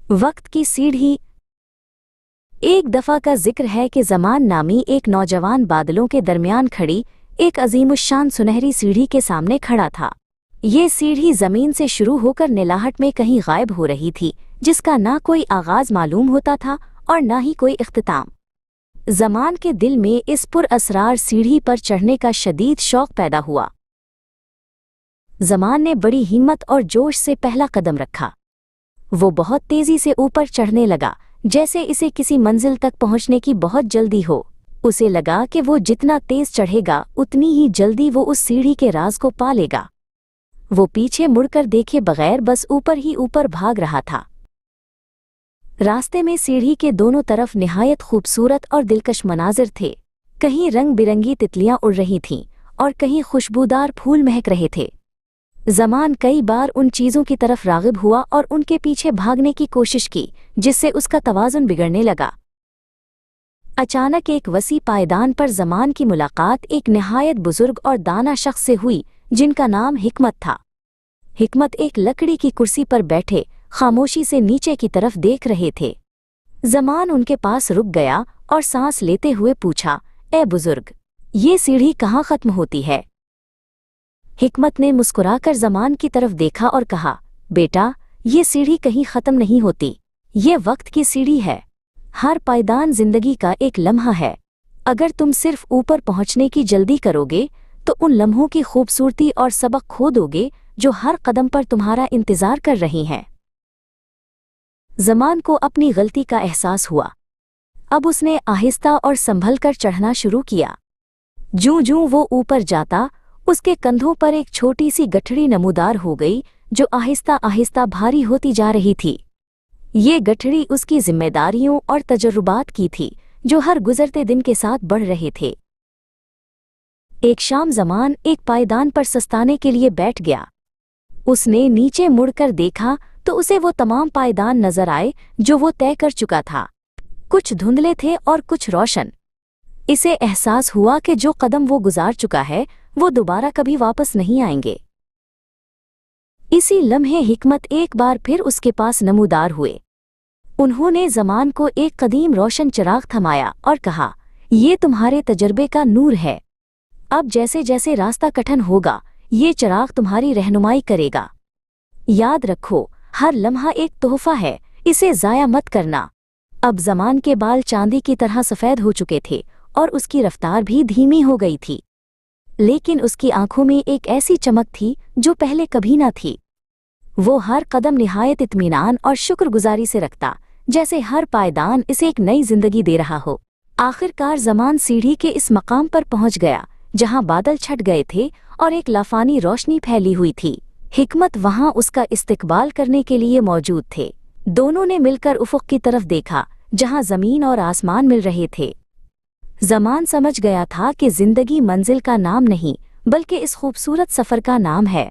वक्त की सीढ़ी। एक दफा का जिक्र है कि ज़मान नामी एक नौजवान बादलों के दरमियान खड़ी एक अजीमुश्शान सुनहरी सीढ़ी के सामने खड़ा था। ये सीढ़ी ज़मीन से शुरू होकर नीलाहट में कहीं गायब हो रही थी, जिसका ना कोई आगाज मालूम होता था और ना ही कोई इख्तिताम। ज़मान के दिल में इस पुरअसरार सीढ़ी पर चढ़ने का शदीद शौक पैदा हुआ। ज़मान ने बड़ी हिम्मत और जोश से पहला कदम रखा। वो बहुत तेजी से ऊपर चढ़ने लगा, जैसे इसे किसी मंजिल तक पहुंचने की बहुत जल्दी हो। उसे लगा कि वो जितना तेज चढ़ेगा उतनी ही जल्दी वो उस सीढ़ी के राज को पा लेगा। वो पीछे मुड़कर देखे बगैर बस ऊपर ही ऊपर भाग रहा था। रास्ते में सीढ़ी के दोनों तरफ निहायत खूबसूरत और दिलकश मनाजिर थे। कहीं रंग बिरंगी तितलियां उड़ रही थीं और कहीं खुशबूदार फूल महक रहे थे। ज़मान कई बार उन चीज़ों की तरफ राग़िब हुआ और उनके पीछे भागने की कोशिश की, जिससे उसका तवाज़ुन बिगड़ने लगा। अचानक एक वसी पायदान पर ज़मान की मुलाकात एक निहायत बुजुर्ग और दाना शख्स से हुई, जिनका नाम हिकमत था। हिकमत एक लकड़ी की कुर्सी पर बैठे खामोशी से नीचे की तरफ देख रहे थे। ज़मान उनके पास रुक गया और सांस लेते हुए पूछा, ए बुजुर्ग, ये सीढ़ी कहाँ ख़त्म होती है? हिकमत ने मुस्कुराकर ज़मान की तरफ देखा और कहा, बेटा, ये सीढ़ी कहीं ख़त्म नहीं होती। ये वक्त की सीढ़ी है। हर पायदान जिंदगी का एक लम्हा है। अगर तुम सिर्फ ऊपर पहुंचने की जल्दी करोगे तो उन लम्हों की खूबसूरती और सबक खो दोगे जो हर कदम पर तुम्हारा इंतज़ार कर रही हैं। ज़मान को अपनी गलती का एहसास हुआ। अब उसने आहिस्ता और संभल कर चढ़ना शुरू किया। जूं-जूं वो ऊपर जाता, उसके कंधों पर एक छोटी सी गठड़ी नमूदार हो गई, जो आहिस्ता आहिस्ता भारी होती जा रही थी। ये गठड़ी उसकी जिम्मेदारियों और तजुर्बात की थी, जो हर गुजरते दिन के साथ बढ़ रहे थे। एक शाम ज़मान एक पायदान पर सस्ताने के लिए बैठ गया। उसने नीचे मुड़कर देखा तो उसे वो तमाम पायदान नजर आए जो वो तय कर चुका था। कुछ धुंधले थे और कुछ रोशन। इसे एहसास हुआ कि जो कदम वो गुजार चुका है वो दोबारा कभी वापस नहीं आएंगे। इसी लम्हे हिकमत एक बार फिर उसके पास नमूदार हुए। उन्होंने ज़मान को एक कदीम रोशन चिराग थमाया और कहा, ये तुम्हारे तजर्बे का नूर है। अब जैसे जैसे रास्ता कठिन होगा, ये चिराग तुम्हारी रहनुमाई करेगा। याद रखो, हर लम्हा एक तोहफा है, इसे ज़ाया मत करना। अब ज़मान के बाल चांदी की तरह सफ़ेद हो चुके थे और उसकी रफ्तार भी धीमी हो गई थी, लेकिन उसकी आंखों में एक ऐसी चमक थी जो पहले कभी न थी। वो हर कदम निहायत इत्मीनान और शुक्रगुजारी से रखता, जैसे हर पायदान इसे एक नई जिंदगी दे रहा हो। आखिरकार ज़मान सीढ़ी के इस मकाम पर पहुंच गया जहां बादल छट गए थे और एक लाफानी रोशनी फैली हुई थी। हिकमत वहां उसका इस्तकबाल करने के लिए मौजूद थे। दोनों ने मिलकर उफ़ुक़ की तरफ देखा, जहां ज़मीन और आसमान मिल रहे थे। ज़मान समझ गया था कि ज़िंदगी मंजिल का नाम नहीं, बल्कि इस खूबसूरत सफ़र का नाम है।